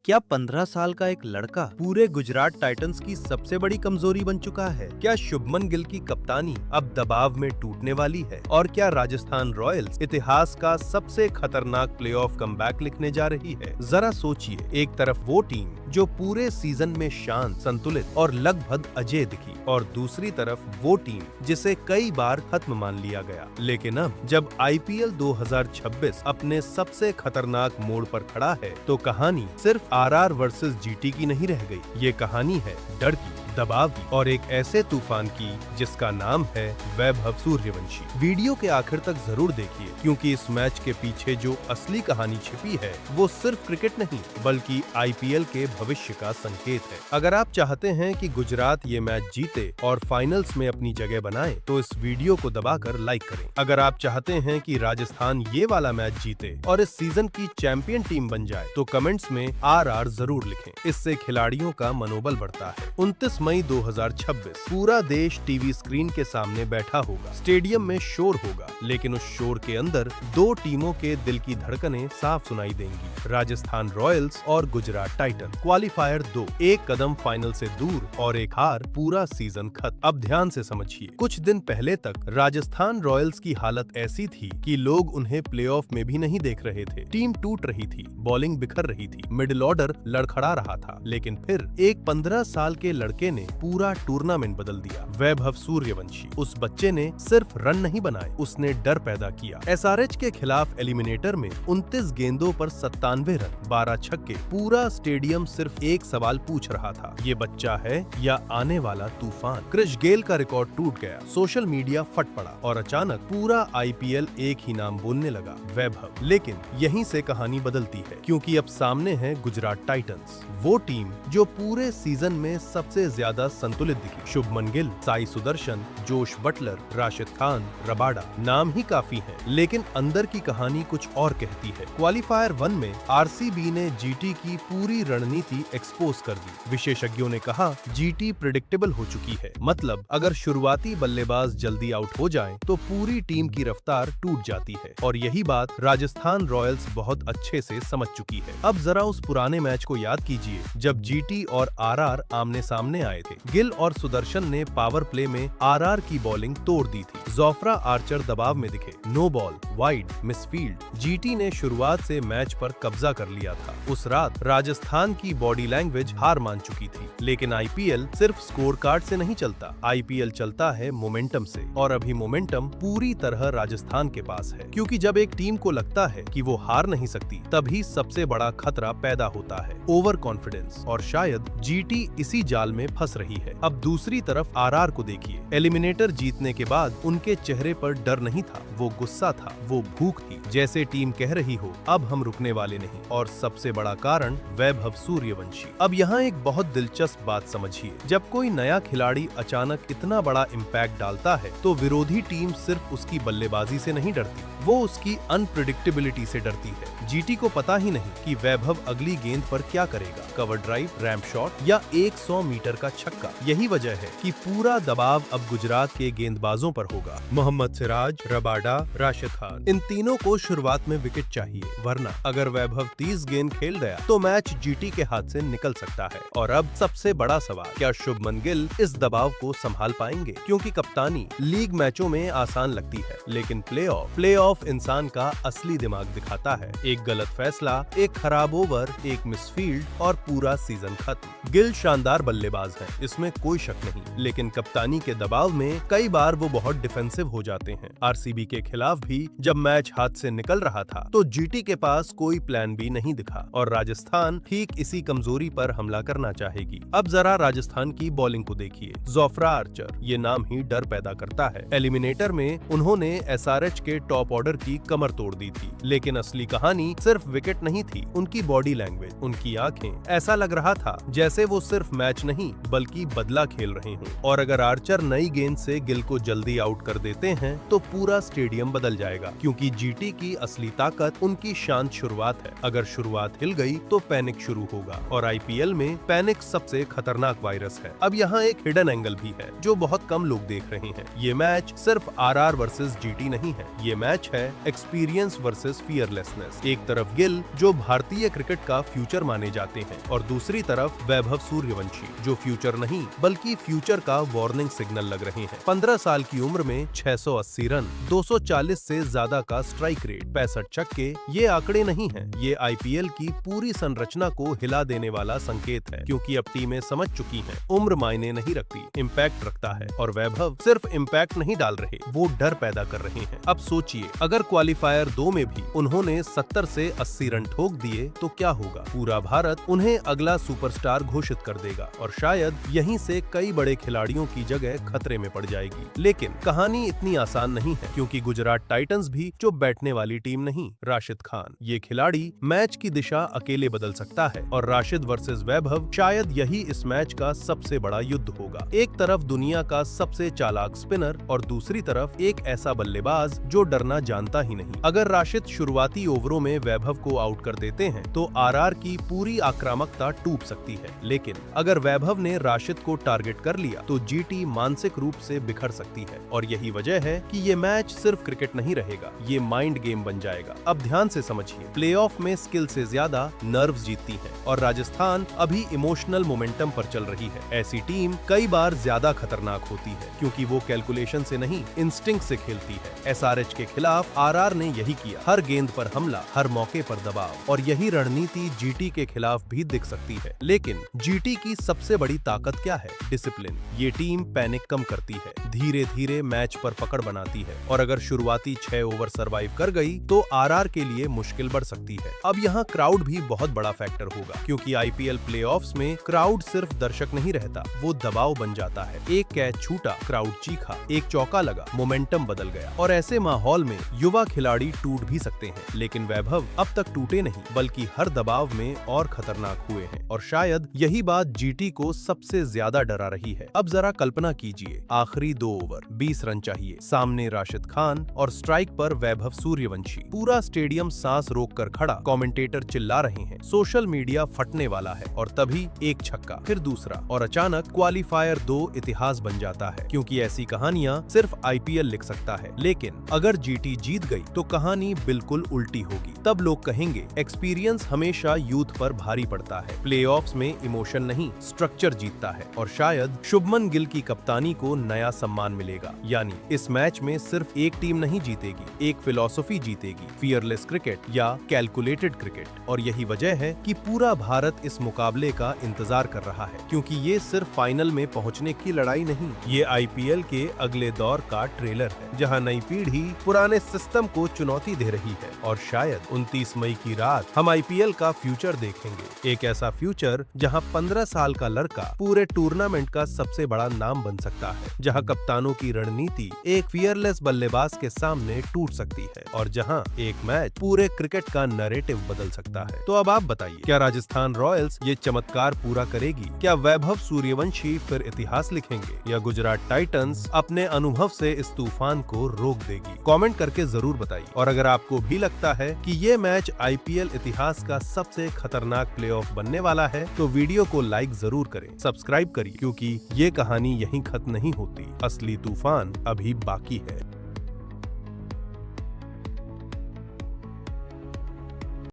क्या 15 साल का एक लड़का पूरे गुजरात टाइटंस की सबसे बड़ी कमजोरी बन चुका है? क्या शुभमन गिल की कप्तानी अब दबाव में टूटने वाली है? और क्या राजस्थान रॉयल्स इतिहास का सबसे खतरनाक प्लेऑफ कमबैक लिखने जा रही है? जरा सोचिए, एक तरफ वो टीम जो पूरे सीजन में शांत, संतुलित और लगभग अजेय दिखी, और दूसरी तरफ वो टीम जिसे कई बार खत्म मान लिया गया। लेकिन अब जब आईपीएल 2026 अपने सबसे खतरनाक मोड़ पर खड़ा है, तो कहानी सिर्फ आरआर वर्सेस जीटी की नहीं रह गई। ये कहानी है डर की, दबाव की और एक ऐसे तूफान की जिसका नाम है वैभव सूर्यवंशी। वीडियो के आखिर तक जरूर देखिए, क्योंकि इस मैच के पीछे जो असली कहानी छिपी है वो सिर्फ क्रिकेट नहीं बल्कि आईपीएल के भविष्य का संकेत है। अगर आप चाहते हैं कि गुजरात ये मैच जीते और फाइनल्स में अपनी जगह बनाए, तो इस वीडियो को दबाकर लाइक करें। अगर आप चाहते हैं कि राजस्थान ये वाला मैच जीते और इस सीजन की चैंपियन टीम बन जाए, तो कमेंट्स में आरआर जरूर लिखें। इससे खिलाड़ियों का मनोबल बढ़ता है। 29 मई 2026 पूरा देश टीवी स्क्रीन के सामने बैठा होगा। स्टेडियम में शोर होगा, लेकिन उस शोर के अंदर दो टीमों के दिल की धड़कनें साफ सुनाई देंगी। राजस्थान रॉयल्स और गुजरात टाइटन। क्वालिफायर 2, एक कदम फाइनल से दूर और एक हार, पूरा सीजन खत्म। अब ध्यान से समझिए, कुछ दिन पहले तक राजस्थान रॉयल्स की हालत ऐसी थी कि लोग उन्हें प्लेऑफ में भी नहीं देख रहे थे। टीम टूट रही थी, बॉलिंग बिखर रही थी, मिडिल ऑर्डर लड़खड़ा रहा था। लेकिन फिर एक 15 साल के लड़के ने पूरा टूर्नामेंट बदल दिया। वैभव सूर्यवंशी। उस बच्चे ने सिर्फ रन नहीं बनाए, उसने डर पैदा किया। एसआरएच के खिलाफ एलिमिनेटर में 29 गेंदों पर 97 रन, 12 छक्के। पूरा स्टेडियम सिर्फ एक सवाल पूछ रहा था, ये बच्चा है या आने वाला तूफान? क्रिस गेल का रिकॉर्ड टूट गया, सोशल मीडिया फट पड़ा और अचानक पूरा आईपीएल एक ही नाम बोलने लगा, वैभव। लेकिन यहीं से कहानी बदलती है, क्योंकि अब सामने है गुजरात टाइटंस, वो टीम जो पूरे सीजन में सबसे ज्यादा संतुलित दिखी। शुभमन गिल, साई सुदर्शन, जोश बटलर, राशिद खान, रबाडा, नाम ही काफी हैं, लेकिन अंदर की कहानी कुछ और कहती है। क्वालिफायर 1 में आरसीबी ने जीटी की पूरी रणनीति एक्सपोज कर दी। विशेषज्ञों ने कहा, जीटी प्रेडिक्टेबल हो चुकी है। मतलब अगर शुरुआती बल्लेबाज जल्दी आउट हो जाएं, तो पूरी टीम की रफ्तार टूट जाती है। और यही बात राजस्थान रॉयल्स बहुत अच्छे से समझ चुकी है। अब जरा उस पुराने मैच को याद कीजिए, जब जीटी और आरआर आमने सामने आए थे। गिल और सुदर्शन ने पावर प्ले में आरआर की बॉलिंग तोड़ दी थी। जोफ्रा आर्चर दबाव में दिखे, no ball, wide, misfield. GT ने शुरुआत से मैच पर कब्जा कर लिया था। उस रात राजस्थान की बॉडी लैंग्वेज हार मान चुकी थी। लेकिन आईपीएल सिर्फ स्कोर कार्ड से नहीं चलता, आईपीएल चलता है मोमेंटम से। और अभी मोमेंटम पूरी तरह राजस्थान के पास है, क्योंकि जब एक टीम को लगता है कि वो हार नहीं सकती, तभी सबसे बड़ा खतरा पैदा होता है, ओवर कॉन्फिडेंस। और शायद जीटी इसी जाल में फंस रही है। अब दूसरी तरफ आरआर को देखिए। एलिमिनेटर जीतने के बाद उनके चेहरे पर डर नहीं था, वो गुस्सा था, वो भूख थी। जैसे टीम कह रही हो, अब हम रुकने वाले नहीं। और सबसे बड़ा कारण वैभव सूर्यवंशी। अब यहाँ एक बहुत दिलचस्प बात समझिए, जब कोई नया खिलाड़ी अचानक इतना बड़ा इम्पैक्ट डालता है, तो विरोधी टीम सिर्फ उसकी बल्लेबाजी से नहीं डरती, वो उसकी अनप्रेडिक्टेबिलिटी से डरती है। जीटी को पता ही नहीं कि वैभव अगली गेंद पर क्या करेगा, कवर ड्राइव, रैंप शॉट या 100 मीटर का छक्का। यही वजह है कि पूरा दबाव अब गुजरात के गेंदबाजों पर होगा। मोहम्मद सिराज, रबाडा, राशिद खान, इन तीनों को शुरुआत में विकेट चाहिए, वरना अगर वैभव 30 गेंद खेल गया तो मैच जीटी के हाथ से निकल सकता है। और अब सबसे बड़ा सवाल, क्या शुभमन गिल इस दबाव को संभाल पाएंगे? क्योंकि कप्तानी लीग मैचों में आसान लगती है, लेकिन प्ले ऑफ इंसान का असली दिमाग दिखाता है। एक गलत फैसला, एक खराब ओवर, एक मिसफील्ड और पूरा सीजन खत्म। गिल शानदार बल्लेबाज हैं, इसमें कोई शक नहीं, लेकिन कप्तानी के दबाव में कई बार वो बहुत डिफेंसिव हो जाते हैं। आरसीबी के खिलाफ भी जब मैच हाथ से निकल रहा था, तो जीटी के पास कोई प्लान बी नहीं दिखा, और राजस्थान ठीक इसी कमजोरी पर हमला करना चाहेगी। अब जरा राजस्थान की बॉलिंग को देखिए। जोफ्रा आर्चर, ये नाम ही डर पैदा करता है। एलिमिनेटर में उन्होंने एसआरएच के टॉप ऑर्डर की कमर तोड़ दी थी, लेकिन असली कहानी सिर्फ विकेट नहीं थी, उनकी बॉडी लैंग्वेज, उनकी आंखें। ऐसा लग रहा था जैसे वो सिर्फ मैच नहीं बल्कि बदला खेल रहे हों। और अगर आर्चर नई गेंद से गिल को जल्दी आउट कर देते हैं तो पूरा स्टेडियम बदल जाएगा, क्योंकि जीटी की असली ताकत उनकी शांत शुरुआत है। अगर शुरुआत हिल गई तो पैनिक शुरू होगा, और आईपीएल में पैनिक सबसे खतरनाक वायरस है। अब यहाँ एक हिडन एंगल भी है जो बहुत कम लोग देख रहे हैं। ये मैच सिर्फ आरआर वर्सेस जीटी नहीं है, ये मैच है एक्सपीरियंस वर्सेस फियरलेसनेस। एक तरफ गिल जो भारतीय क्रिकेट का फ्यूचर माने जाते हैं, और दूसरी तरफ वैभव सूर्यवंशी जो फ्यूचर नहीं बल्कि फ्यूचर का वार्निंग सिग्नल लग रहे हैं। 15 साल की उम्र में 680 रन, 240 से ज्यादा का स्ट्राइक रेट, 65 छक्के, ये आंकड़े नहीं हैं, ये आईपीएल की पूरी संरचना को हिला देने वाला संकेत है। क्योंकि अब टीमें समझ चुकी हैं, उम्र मायने नहीं रखती, इम्पैक्ट रखता है। और वैभव सिर्फ इम्पैक्ट नहीं डाल रहे, वो डर पैदा कर रहे हैं। अब सोचिए, अगर क्वालिफायर 2 में भी उन्होंने 70 से 80 रन ठोक दिए तो क्या होगा? पूरा भारत उन्हें अगला सुपरस्टार घोषित कर देगा, और शायद यहीं से कई बड़े खिलाड़ियों की जगह खतरे में पड़ जाएगी। लेकिन कहानी इतनी आसान नहीं है, क्योंकि गुजरात टाइटंस भी चुप बैठने वाली टीम नहीं। राशिद खान, ये खिलाड़ी मैच की दिशा अकेले बदल सकता है, और राशिद वर्सेस वैभव शायद यही इस मैच का सबसे बड़ा युद्ध होगा। एक तरफ दुनिया का सबसे चालाक स्पिनर, और दूसरी तरफ एक ऐसा बल्लेबाज जो डरना जानता ही नहीं। अगर राशिद शुरुआती ओवरों में वैभव को आउट कर देते हैं तो आरआर की पूरी आक्रामकता टूट सकती है, लेकिन अगर वैभव ने राशिद को टारगेट कर लिया तो जीटी मानसिक रूप से बिखर सकती है। और यही वजह है कि ये मैच सिर्फ क्रिकेट नहीं रहेगा, ये माइंड गेम बन जाएगा। अब ध्यान से समझिए, प्लेऑफ में स्किल से ज्यादा नर्व्स जीतती हैं, और राजस्थान अभी इमोशनल मोमेंटम पर चल रही है। ऐसी टीम कई बार ज्यादा खतरनाक होती है, क्योंकि वो कैलकुलेशन से नहीं, इंस्टिंक्ट से खेलती है। एसआरएच के खिलाफ आरआर ने यही किया, हर गेंद पर हमला, हर मौके पर दबाव, और यही रणनीति जीटी के खिलाफ भी दिख सकती है। लेकिन जीटी की सबसे बड़ी ताकत क्या है? डिसिप्लिन। ये टीम पैनिक कम करती है, धीरे धीरे मैच पर पकड़ बनाती है, और अगर शुरुआती 6 ओवर सरवाइव कर गई तो आरआर के लिए मुश्किल बढ़ सकती है। अब यहाँ क्राउड भी बहुत बड़ा फैक्टर होगा, क्योंकि आईपीएल प्लेऑफ्स में क्राउड सिर्फ दर्शक नहीं रहता, वो दबाव बन जाता है। एक कैच छूटा, क्राउड चीखा, एक चौका लगा, मोमेंटम बदल गया, और ऐसे माहौल में युवा खिलाड़ी टूट भी सकते हैं। लेकिन वैभव अब तक टूटे नहीं, बल्कि हर दबाव में और खतरनाक हुए हैं, और शायद यही बात जीटी को सबसे ज्यादा डरा रही है। अब जरा कल्पना कीजिए, आखिरी 2 ओवर, 20 रन चाहिए, सामने राशिद खान और स्ट्राइक पर वैभव सूर्यवंशी। पूरा स्टेडियम सांस रोककर खड़ा, कमेंटेटर चिल्ला रहे हैं, सोशल मीडिया फटने वाला है, और तभी एक छक्का, फिर दूसरा, और अचानक क्वालिफायर 2 इतिहास बन जाता है। क्योंकि ऐसी कहानियां सिर्फ आईपीएल लिख सकता है। लेकिन अगर जीटी जीत गई तो कहानी बिल्कुल उल्टी होगी। तब लोग कहेंगे एक्सपीरियंस हमेशा यूथ पर भारी पड़ता है, प्लेऑफ्स में इमोशन नहीं स्ट्रक्चर जीतता है। और शायद शुभमन गिल की कप्तानी को नया सम्मान मिलेगा। यानी इस मैच में सिर्फ एक टीम नहीं जीतेगी, एक फिलॉसफी जीतेगी, फियरलेस क्रिकेट या कैलकुलेटेड क्रिकेट। और यही वजह है कि पूरा भारत इस मुकाबले का इंतजार कर रहा है, क्योंकि ये सिर्फ फाइनल में पहुंचने की लड़ाई नहीं, ये आईपीएल के अगले दौर का ट्रेलर है, जहां नई पीढ़ी पुराने सिस्टम को चुनौती दे रही है। और शायद 29 मई की रात हम आईपीएल का फ्यूचर देखेंगे, एक ऐसा फ्यूचर जहां 15 साल का लड़का पूरे टूर्नामेंट का सबसे बड़ा नाम बन सकता है, जहां कप्तानों की रणनीति एक फियरलेस बल्लेबाज के सामने टूट सकती है, और जहां एक मैच पूरे क्रिकेट का नैरेटिव बदल सकता है। तो अब आप बताइए, क्या राजस्थान रॉयल्स ये चमत्कार पूरा करेगी? क्या वैभव सूर्यवंशी फिर इतिहास लिखेंगे, या गुजरात टाइटंस अपने अनुभव से इस तूफान को रोक देगी? कमेंट करके जरूर बताइए। और अगर आपको भी लगता है कि ये मैच आईपीएल इतिहास का सबसे खतरनाक प्लेऑफ बनने वाला है तो वीडियो को लाइक जरूर करें, सब्सक्राइब करिए, क्योंकि ये कहानी यहीं खत्म नहीं होती, असली तूफान अभी बाकी है।